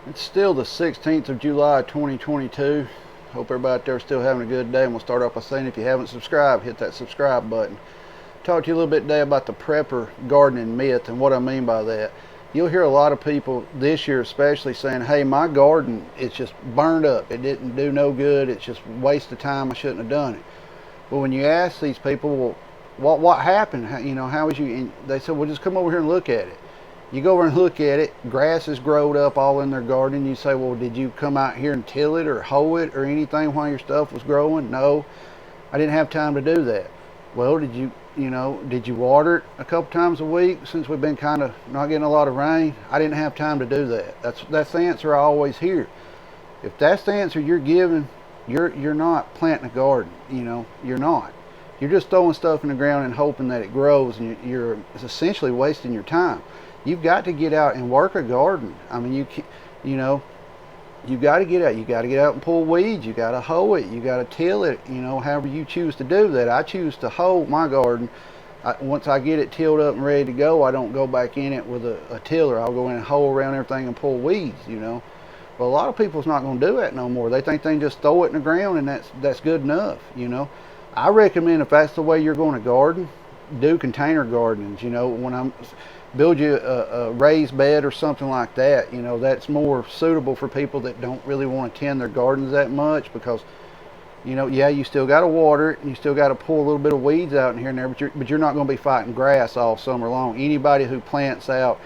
It's still the 16th of July 2022. Hope everybody out there is still having a good day. I'm going to start off by saying if you haven't subscribed, hit that subscribe button. Talk to you a little bit today about the prepper gardening myth and what I mean by that. You'll hear a lot of people this year especially saying, hey, my garden is just burned up. It didn't do no good. It's just a waste of time. I shouldn't have done it. But when you ask these people, well, what happened? How was you? And they said, well, just come over here and look at it. You go over and look at it, grass is growed up all in their garden. You say, well, did you come out here and till it or hoe it or anything while your stuff was growing? No, I didn't have time to do that. Well, did you water it a couple times a week since we've been kind of not getting a lot of rain? I didn't have time to do that. That's the answer I always hear. If that's the answer you're giving, you're not planting a garden. You're not. You're just throwing stuff in the ground and hoping that it grows, and you're essentially wasting your time. You've got to get out and work a garden. I mean, you've got to get out. You got to get out and pull weeds. You got to hoe it. You got to till it. However you choose to do that. I choose to hoe my garden. Once I get it tilled up and ready to go, I don't go back in it with a tiller. I'll go in and hoe around everything and pull weeds. But a lot of people's not going to do that no more. They think they can just throw it in the ground and that's good enough. I recommend, if that's the way you're going to garden, do container gardenings. When I'm build you a raised bed or something like that, that's more suitable for people that don't really want to tend their gardens that much, because yeah, you still got to water it and you still got to pull a little bit of weeds out in here and there, but you're not going to be fighting grass all summer long. Anybody who plants out,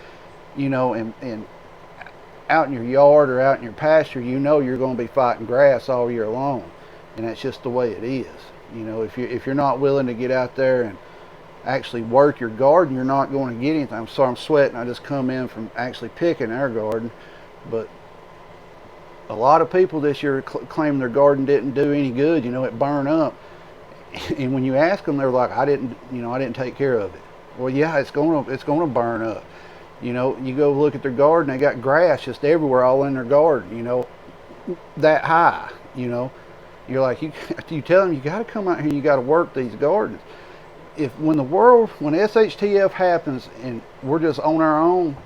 and out in your yard or out in your pasture, you're going to be fighting grass all year long, and that's just the way it is. If you're not willing to get out there and actually work your garden, you're not going to get anything. I'm sorry, I'm sweating. I just come in from actually picking our garden. But a lot of people this year claim their garden didn't do any good. It burned up. And when you ask them, they're like, I didn't take care of it. Well, yeah, it's going to burn up. You go look at their garden, they got grass just everywhere all in their garden, that high. You're like, you tell them, you got to come out here, you got to work these gardens. When SHTF happens and we're just on our own,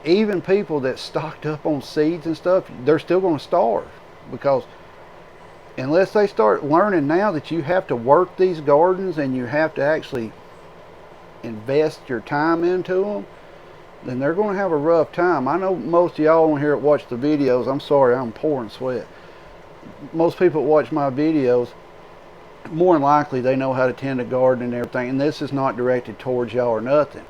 even people that stocked up on seeds and stuff, they're still going to starve, because unless they start learning now that you have to work these gardens and you have to actually invest your time into them, then they're going to have a rough time. I know most of y'all on here that watch the videos, I'm sorry, I'm pouring sweat. Most people that watch my videos, more than likely they know how to tend a garden and everything, and this is not directed towards y'all or nothing,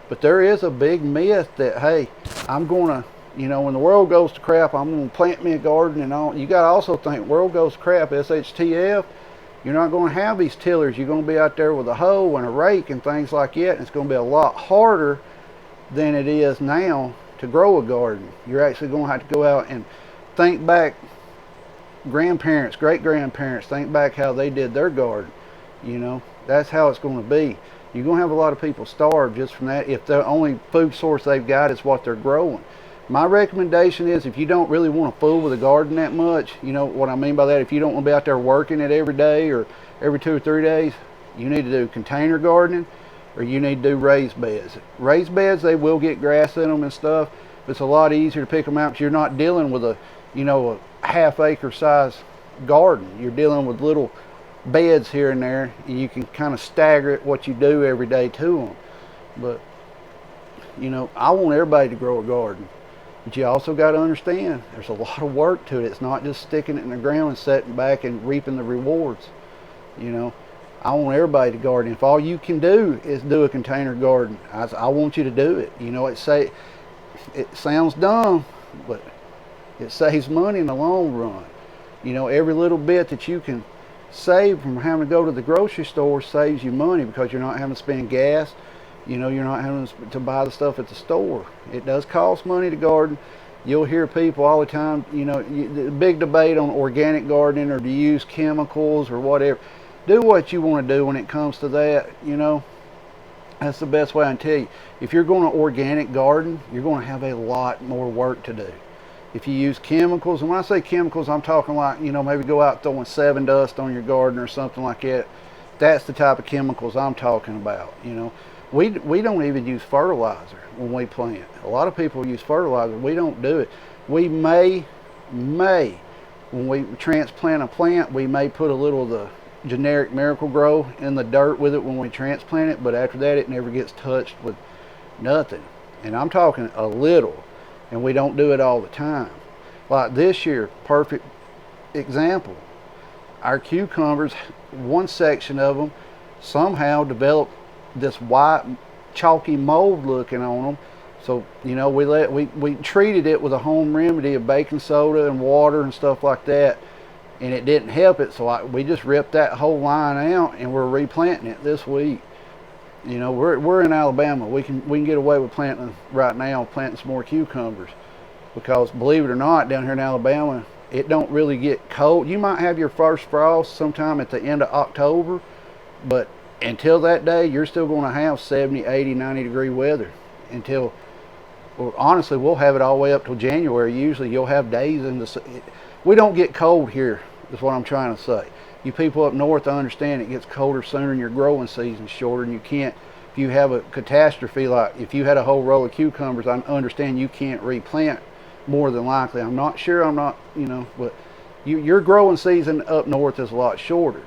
but there is a big myth that, hey, I'm going to, when the world goes to crap, I'm going to plant me a garden and all. You got to also think, world goes to crap, SHTF, you're not going to have these tillers. You're going to be out there with a hoe and a rake and things like that, and it's going to be a lot harder than it is now to grow a garden. You're actually going to have to go out and think back, grandparents, great grandparents, think back how they did their garden. That's how it's going to be. You're going to have a lot of people starve just from that, if the only food source they've got is what they're growing. My recommendation is, if you don't really want to fool with a garden that much, what I mean by that, if you don't want to be out there working it every day or every 2 or 3 days, you need to do container gardening, or you need to do raised beds. Raised beds, they will get grass in them and stuff, but it's a lot easier to pick them out because you're not dealing with a half-acre size garden. You're dealing with little beds here and there, and you can kind of stagger it what you do every day to them. But I want everybody to grow a garden, but you also got to understand there's a lot of work to it. It's not just sticking it in the ground and sitting back and reaping the rewards. I want everybody to garden. If all you can do is do a container garden, I want you to do it. It sounds dumb, but it saves money in the long run. Every little bit that you can save from having to go to the grocery store saves you money, because you're not having to spend gas. You're not having to buy the stuff at the store. It does cost money to garden. You'll hear people all the time, the big debate on organic gardening, or do you use chemicals or whatever. Do what you want to do when it comes to that. That's the best way I can tell you. If you're going to organic garden, you're going to have a lot more work to do. If you use chemicals, and when I say chemicals, I'm talking like, maybe go out throwing 7 dust on your garden or something like that. That's the type of chemicals I'm talking about. We don't even use fertilizer when we plant. A lot of people use fertilizer. We don't do it. We may when we transplant a plant, we may put a little of the generic Miracle-Gro in the dirt with it when we transplant it, but after that it never gets touched with nothing. And I'm talking a little, and we don't do it all the time. Like this year, perfect example. Our cucumbers, one section of them somehow developed this white chalky mold looking on them. So, you know, we treated it with a home remedy of baking soda and water and stuff like that, and it didn't help it. So we just ripped that whole line out, and we're replanting it this week. You know, we're in Alabama. We can get away with planting right now, planting some more cucumbers, because believe it or not, down here in Alabama, it don't really get cold. You might have your first frost sometime at the end of October, but until that day, you're still going to have 70, 80, 90 degree weather until, well, honestly, we'll have it all the way up till January. Usually you'll have days in the, we don't get cold here, is what I'm trying to say. You people up north, I understand it gets colder sooner and your growing season's shorter, and you can't, if you have a catastrophe, like if you had a whole row of cucumbers, I understand you can't replant more than likely. I'm not sure, I'm not, you know, but your growing season up north is a lot shorter.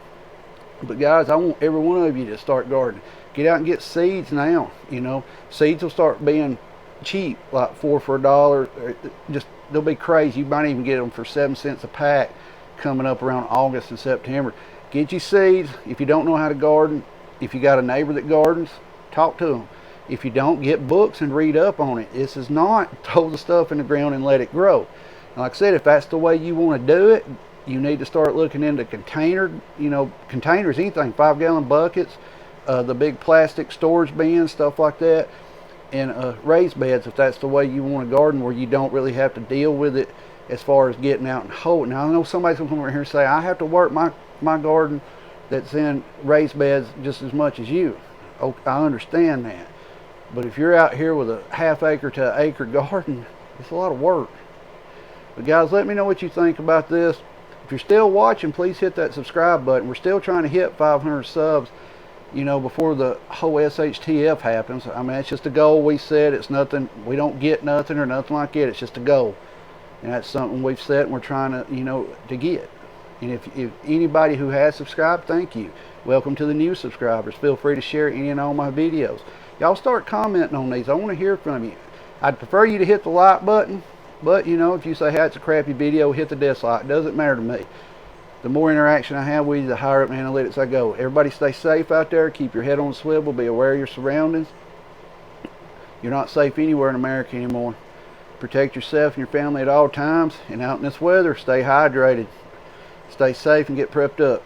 But guys, I want every one of you to start gardening. Get out and get seeds now. You know, seeds will start being cheap, like 4 for $1. Just, they'll be crazy. You might even get them for 7 cents a pack coming up around August and September. Get you seeds. If you don't know how to garden, if you got a neighbor that gardens, talk to them. If you don't, get books and read up on it. This is not throw the stuff in the ground and let it grow. And like I said, if that's the way you want to do it, you need to start looking into containers, anything, 5-gallon buckets, the big plastic storage bins, stuff like that, and raised beds if that's the way you want to garden, where you don't really have to deal with it as far as getting out and hoeing. Now I know somebody's going to come over here and say, I have to work my garden that's in raised beds just as much as you. Oh, I understand that. But if you're out here with a half-acre to an acre garden, it's a lot of work. But guys, let me know what you think about this. If you're still watching, please hit that subscribe button. We're still trying to hit 500 subs, you know, before the whole SHTF happens. I mean, it's just a goal we set. It's nothing, we don't get nothing or nothing like that. It's just a goal. And that's something we've set and we're trying to, you know, to get. And if anybody who has subscribed, thank you. Welcome to the new subscribers. Feel free to share any and all my videos. Y'all start commenting on these. I want to hear from you. I'd prefer you to hit the like button. But, you know, if you say, hey, it's a crappy video, hit the dislike. It doesn't matter to me. The more interaction I have with you, the higher up in analytics I go. Everybody stay safe out there. Keep your head on the swivel. Be aware of your surroundings. You're not safe anywhere in America anymore. Protect yourself and your family at all times. And out in this weather, stay hydrated. Stay safe and get prepped up.